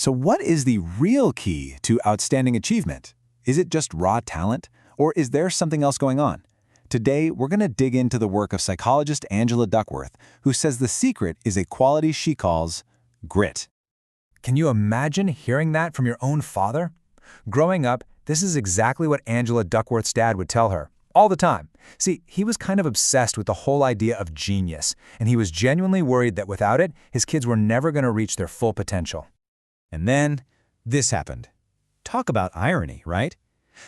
So what is the real key to outstanding achievement? Is it just raw talent, or is there something else going on? Today, we're going to dig into the work of psychologist Angela Duckworth, who says the secret is a quality she calls grit. Can you imagine hearing that from your own father? Growing up, this is exactly what Angela Duckworth's dad would tell her, all the time. See, he was kind of obsessed with the whole idea of genius, and he was genuinely worried that without it, his kids were never going to reach their full potential. And then, this happened. Talk about irony, right?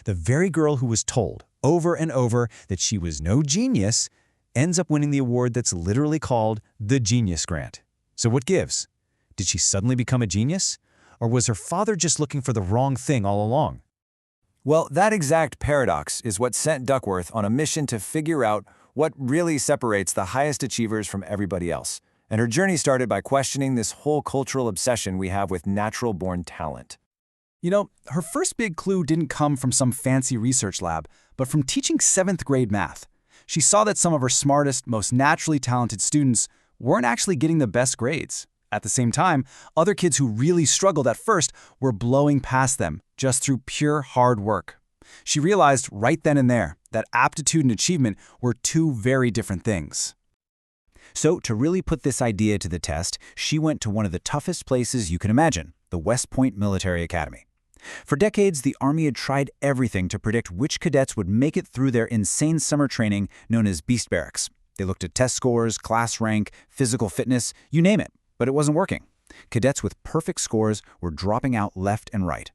The very girl who was told, over and over, that she was no genius, ends up winning the award that's literally called the Genius Grant. So what gives? Did she suddenly become a genius? Or was her father just looking for the wrong thing all along? Well, that exact paradox is what sent Duckworth on a mission to figure out what really separates the highest achievers from everybody else. And her journey started by questioning this whole cultural obsession we have with natural-born talent. You know, her first big clue didn't come from some fancy research lab, but from teaching 7th grade math. She saw that some of her smartest, most naturally talented students weren't actually getting the best grades. At the same time, other kids who really struggled at first were blowing past them just through pure hard work. She realized right then and there that aptitude and achievement were two very different things. So, to really put this idea to the test, she went to one of the toughest places you can imagine, the West Point Military Academy. For decades, the Army had tried everything to predict which cadets would make it through their insane summer training known as Beast Barracks. They looked at test scores, class rank, physical fitness, you name it, but it wasn't working. Cadets with perfect scores were dropping out left and right.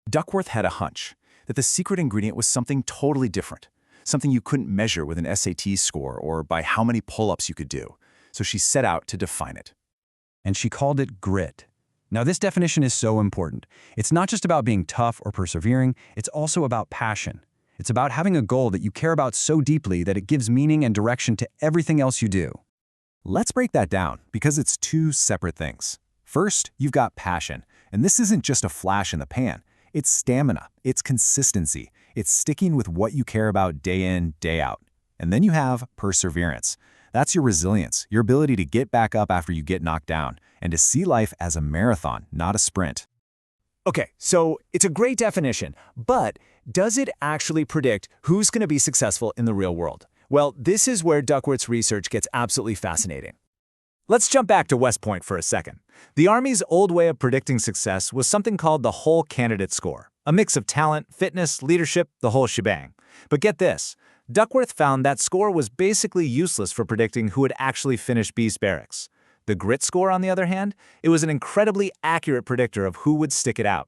Duckworth had a hunch that the secret ingredient was something totally different, something you couldn't measure with an SAT score or by how many pull-ups you could do. So she set out to define it. And she called it grit. Now, this definition is so important. It's not just about being tough or persevering, it's also about passion. It's about having a goal that you care about so deeply that it gives meaning and direction to everything else you do. Let's break that down, because it's two separate things. First, you've got passion, and this isn't just a flash in the pan. It's stamina, it's consistency, it's sticking with what you care about day in, day out. And then you have perseverance. That's your resilience, your ability to get back up after you get knocked down, and to see life as a marathon, not a sprint. Okay, so it's a great definition, but does it actually predict who's going to be successful in the real world? Well, this is where Duckworth's research gets absolutely fascinating. Let's jump back to West Point for a second. The Army's old way of predicting success was something called the whole candidate score, a mix of talent, fitness, leadership, the whole shebang. But get this, Duckworth found that score was basically useless for predicting who would actually finish Beast Barracks. The grit score, on the other hand, it was an incredibly accurate predictor of who would stick it out.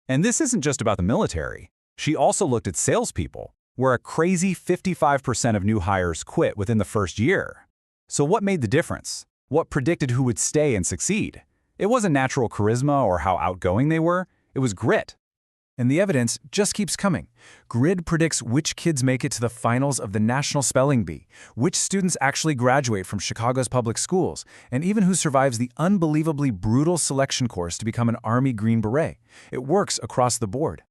And this isn't just about the military. She also looked at salespeople, where a crazy 55% of new hires quit within the first year. So what made the difference? What predicted who would stay and succeed? It wasn't natural charisma or how outgoing they were, it was grit. And the evidence just keeps coming. Grit predicts which kids make it to the finals of the National Spelling Bee, which students actually graduate from Chicago's public schools, and even who survives the unbelievably brutal selection course to become an Army Green Beret. It works across the board.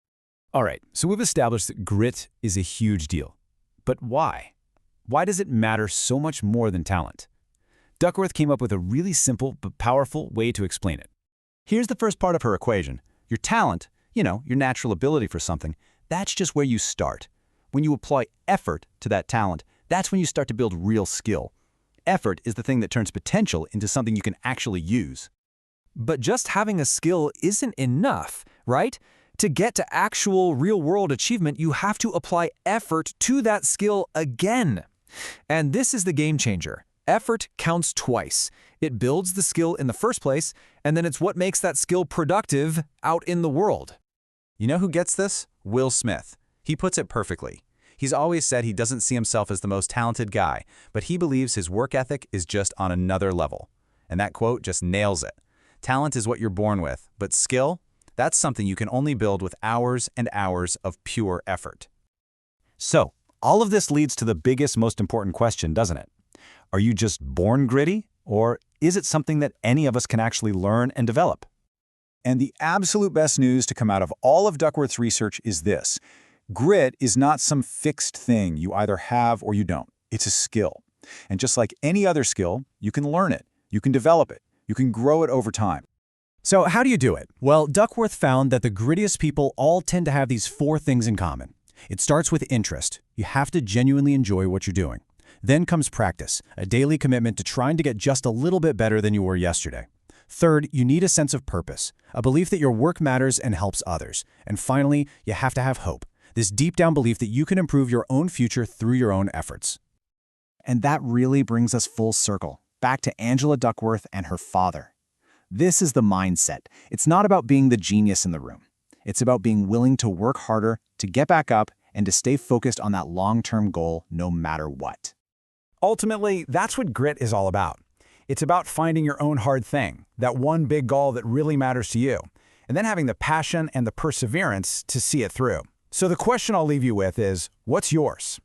All right, so we've established that grit is a huge deal. But why? Why does it matter so much more than talent? Duckworth came up with a really simple but powerful way to explain it. Here's the first part of her equation. Your talent, your natural ability for something, that's just where you start. When you apply effort to that talent, that's when you start to build real skill. Effort is the thing that turns potential into something you can actually use. But just having a skill isn't enough, right? To get to actual real-world achievement, you have to apply effort to that skill again. And this is the game changer. Effort counts twice. It builds the skill in the first place, and then it's what makes that skill productive out in the world. You know who gets this? Will Smith. He puts it perfectly. He's always said he doesn't see himself as the most talented guy, but he believes his work ethic is just on another level. And that quote just nails it. Talent is what you're born with, but skill? That's something you can only build with hours and hours of pure effort. So, all of this leads to the biggest, most important question, doesn't it? Are you just born gritty, or is it something that any of us can actually learn and develop? And the absolute best news to come out of all of Duckworth's research is this. Grit is not some fixed thing you either have or you don't. It's a skill. And just like any other skill, you can learn it, you can develop it, you can grow it over time. So how do you do it? Well, Duckworth found that the grittiest people all tend to have these 4 things in common. It starts with interest. You have to genuinely enjoy what you're doing. Then comes practice, a daily commitment to trying to get just a little bit better than you were yesterday. Third, you need a sense of purpose, a belief that your work matters and helps others. And finally, you have to have hope, this deep-down belief that you can improve your own future through your own efforts. And that really brings us full circle, back to Angela Duckworth and her father. This is the mindset. It's not about being the genius in the room. It's about being willing to work harder, to get back up, and to stay focused on that long-term goal no matter what. Ultimately, that's what grit is all about. It's about finding your own hard thing, that one big goal that really matters to you, and then having the passion and the perseverance to see it through. So the question I'll leave you with is, what's yours?